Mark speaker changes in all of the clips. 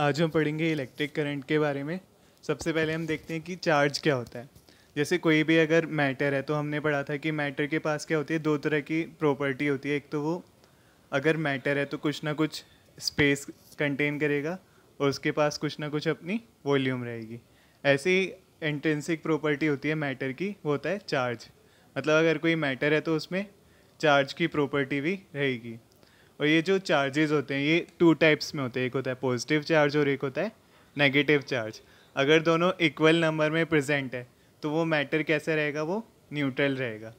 Speaker 1: आज हम पढ़ेंगे इलेक्ट्रिक करंट के बारे में। सबसे पहले हम देखते हैं कि चार्ज क्या होता है। जैसे कोई भी अगर मैटर है तो हमने पढ़ा था कि मैटर के पास क्या होती है, दो तरह की प्रॉपर्टी होती है। एक तो वो अगर मैटर है तो कुछ ना कुछ स्पेस कंटेन करेगा और उसके पास कुछ ना कुछ अपनी वॉल्यूम रहेगी। ऐसी इंट्रिंसिक प्रॉपर्टी होती है मैटर की, वो होता है चार्ज। मतलब अगर कोई मैटर है तो उसमें चार्ज की प्रॉपर्टी भी रहेगी। और ये जो चार्जेस होते हैं ये टू टाइप्स में होते हैं, एक होता है पॉजिटिव चार्ज और एक होता है नेगेटिव चार्ज। अगर दोनों इक्वल नंबर में प्रेजेंट है तो वो मैटर कैसा रहेगा, वो न्यूट्रल रहेगा।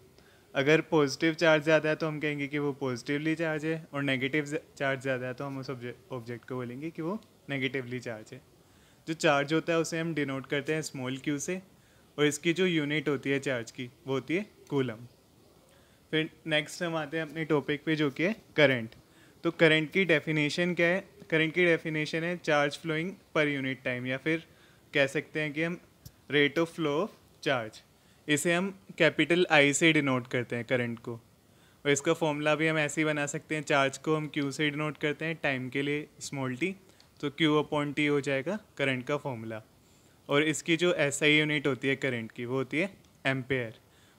Speaker 1: अगर पॉजिटिव चार्ज ज़्यादा है तो हम कहेंगे कि वो पॉजिटिवली चार्ज है, और नेगेटिव चार्ज ज़्यादा है तो हम उस ऑब्जेक्ट को बोलेंगे कि वो नेगेटिवली चार्ज है। जो चार्ज होता है उसे हम डिनोट करते हैं स्मॉल क्यू से, और इसकी जो यूनिट होती है चार्ज की वो होती है कूलम। फिर नेक्स्ट हम आते हैं अपने टॉपिक पे जो कि है करंट। तो करंट की डेफिनेशन क्या है? करंट की डेफिनेशन है charge flowing per unit time, या फिर कह सकते हैं कि हम rate of flow of charge. इसे हम कैपिटल आई से डिनोट करते हैं करंट को। और इसका फॉर्मूला भी हम ऐसे ही बना सकते हैं, चार्ज को हम क्यू से डिनोट करते हैं, टाइम के लिए स्मॉल टी, तो क्यू अपॉन टी हो जाएगा करंट का फॉर्मूला। और इसकी जो एसआई यूनिट होती है करंट की वो होती है एम्पेयर।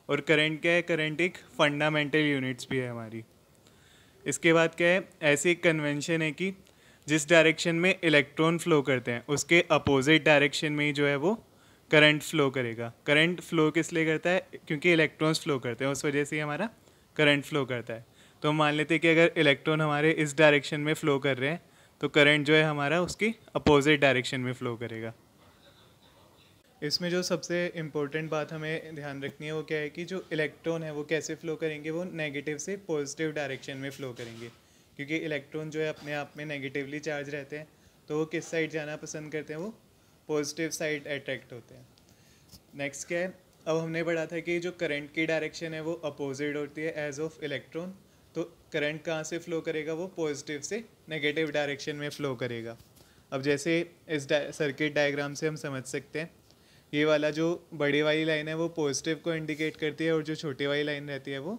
Speaker 1: और करंट क्या है? करंट एक फंडामेंटल यूनिट्स भी है हमारी। इसके बाद क्या है, ऐसी एक कन्वेंशन है कि जिस डायरेक्शन में इलेक्ट्रॉन फ्लो करते हैं उसके अपोजिट डायरेक्शन में ही जो है वो करंट फ्लो करेगा। करंट फ्लो किस लिए करता है? क्योंकि इलेक्ट्रॉन्स फ्लो करते हैं, उस वजह से ही हमारा करंट फ्लो करता है। तो हम मान लेते हैं कि अगर इलेक्ट्रॉन हमारे इस डायरेक्शन में फ़्लो कर रहे हैं तो करंट जो है हमारा उसकी अपोजिट डायरेक्शन में फ़्लो करेगा। इसमें जो सबसे इम्पोर्टेंट बात हमें ध्यान रखनी है वो क्या है कि जो इलेक्ट्रॉन है वो कैसे फ़्लो करेंगे, वो नेगेटिव से पॉजिटिव डायरेक्शन में फ़्लो करेंगे। क्योंकि इलेक्ट्रॉन जो है अपने आप में नेगेटिवली चार्ज रहते हैं, तो वो किस साइड जाना पसंद करते हैं, वो पॉजिटिव साइड अट्रैक्ट होते हैं। नेक्स्ट क्या है, अब हमने पढ़ा था कि जो करंट की डायरेक्शन है वो अपोजिट होती है एज ऑफ इलेक्ट्रॉन। तो करंट कहाँ से फ़्लो करेगा, वो पॉजिटिव से नेगेटिव डायरेक्शन में फ़्लो करेगा। अब जैसे इस सर्किट डायग्राम से हम समझ सकते हैं, ये वाला जो बड़ी वाली लाइन है वो पॉजिटिव को इंडिकेट करती है और जो छोटी वाली लाइन रहती है वो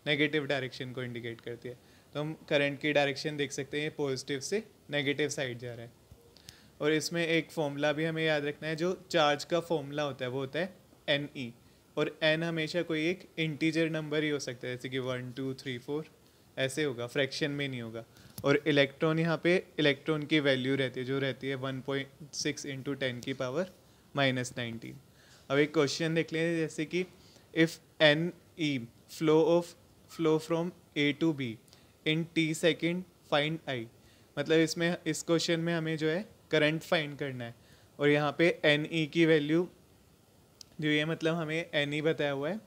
Speaker 1: नेगेटिव डायरेक्शन को इंडिकेट करती है। तो हम करंट की डायरेक्शन देख सकते हैं, ये पॉजिटिव से नेगेटिव साइड जा रहा है। और इसमें एक फॉर्मूला भी हमें याद रखना है, जो चार्ज का फॉर्मूला होता है वो होता है एन ई। और एन हमेशा कोई एक इंटीजर नंबर ही हो सकता है, जैसे कि 1 2 3 4 ऐसे होगा, फ्रैक्शन में नहीं होगा। और इलेक्ट्रॉन यहाँ पे इलेक्ट्रॉन की वैल्यू रहती है जो रहती है 1.6 इंटू 10⁻⁻19। अब एक क्वेश्चन देख लें, जैसे कि if N E flow from A to B in T second find I. मतलब इसमें इस क्वेश्चन में हमें जो है करंट फाइंड करना है, और यहाँ पे एन ई की वैल्यू जो ये, मतलब हमें एन ई बताया हुआ है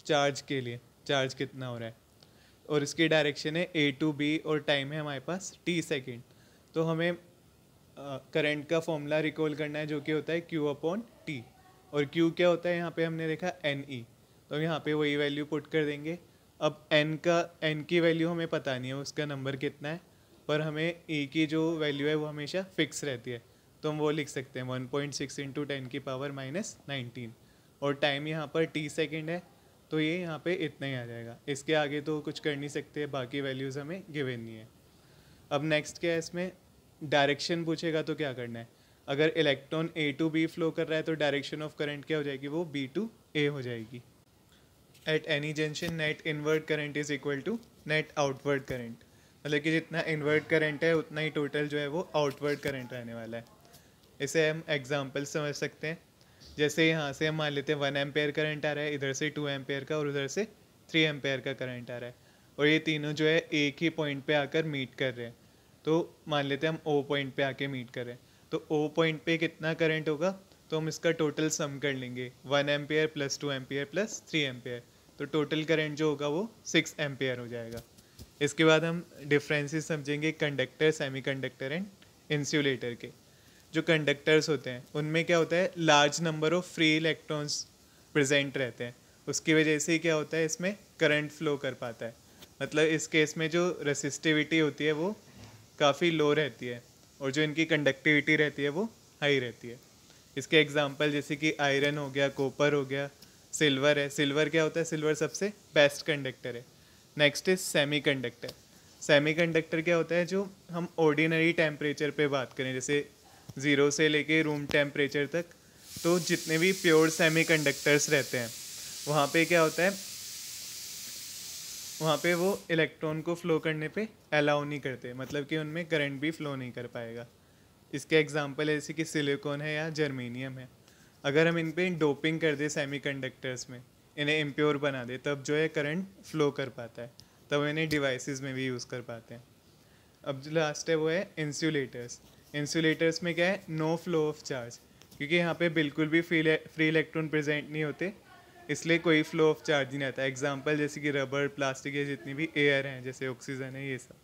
Speaker 1: चार्ज के लिए, चार्ज कितना हो रहा है, और इसकी डायरेक्शन है ए टू बी और टाइम है हमारे पास टी सेकेंड। तो हमें करंट का फॉर्मूला रिकॉल करना है जो कि होता है क्यू अपॉन टी। और क्यू क्या होता है, यहाँ पे हमने देखा एन ई, तो यहाँ पे वही वैल्यू पुट कर देंगे। अब एन की वैल्यू हमें पता नहीं है उसका नंबर कितना है, पर हमें ई की जो वैल्यू है वो हमेशा फिक्स रहती है, तो हम वो लिख सकते हैं 1.6 इंटू 10⁻⁻19। और टाइम यहाँ पर टी सेकेंड है, तो ये यहाँ पे इतना ही आ जाएगा। इसके आगे तो कुछ कर नहीं सकते, बाकी वैल्यूज़ हमें गिवन नहीं है। अब नेक्स्ट क्या है, इसमें डायरेक्शन पूछेगा तो क्या करना है। अगर electron A to B flow कर रहा है तो डायरेक्शन ऑफ करंट क्या हो जाएगी, वो बी टू ए हो जाएगी। At any junction net inward current is equal to net outward current. मतलब कि जितना इनवर्ट करंट है उतना ही टोटल जो है वो आउटवर्ड करंट रहने वाला है। इसे हम एग्जाम्पल समझ सकते हैं। जैसे यहाँ से हम मान लेते हैं 1 एम्पेयर करंट आ रहा है, इधर से 2 एम्पेयर का और उधर से 3 एम्पेयर का करंट आ रहा है, और ये तीनों जो है एक ही पॉइंट पे आकर मीट कर रहे हैं। तो मान लेते हैं हम ओ पॉइंट पे आके मीट कर रहे हैं, तो ओ पॉइंट पे कितना करंट होगा, तो हम इसका टोटल सम कर लेंगे, 1 ampere plus 2 ampere plus 3 ampere. तो टोटल करंट जो होगा वो 6 एम्पेयर हो जाएगा। इसके बाद हम डिफरेंसेस समझेंगे कंडक्टर, सेमीकंडक्टर एंड इंसुलेटर के। जो कंडक्टर्स होते हैं उनमें क्या होता है, large number of free electrons present रहते हैं, उसकी वजह से क्या होता है, इसमें करंट फ्लो कर पाता है। मतलब इस केस में जो रेसिस्टिविटी होती है वो काफ़ी लो रहती है, और जो इनकी कंडक्टिविटी रहती है वो हाई रहती है। इसके एग्जांपल जैसे कि आयरन हो गया, कॉपर हो गया, सिल्वर है। सिल्वर क्या होता है, सिल्वर सबसे बेस्ट कंडक्टर है। Next is semi conductor. Semiconductor क्या होता है, जो हम ऑर्डिनरी टेम्परेचर पे बात करें, जैसे 0 से लेके रूम टेम्परेचर तक, तो जितने भी प्योर सेमीकंडक्टर्स रहते हैं वहाँ पे क्या होता है, वहाँ पे वो इलेक्ट्रॉन को फ्लो करने पे अलाउ नहीं करते, मतलब कि उनमें करंट भी फ्लो नहीं कर पाएगा। इसके एग्जांपल जैसे कि सिलिकॉन है या जर्मेनियम है। अगर हम इन पे डोपिंग कर दे सेमीकंडक्टर्स में, इन्हें इम्प्योर बना दे, तब जो है करंट फ्लो कर पाता है, तब इन्हें डिवाइसेस में भी यूज़ कर पाते हैं। अब जो लास्ट है वो है इंसुलेटर्स। इंसुलेटर्स में क्या है, नो फ्लो ऑफ चार्ज, क्योंकि यहाँ पे बिल्कुल भी फ्री इलेक्ट्रॉन प्रेजेंट नहीं होते, इसलिए कोई फ्लो ऑफ चार्ज नहीं आता। एग्जांपल जैसे कि रबर, प्लास्टिक या जितनी भी एयर हैं, जैसे ऑक्सीजन है, ये सब।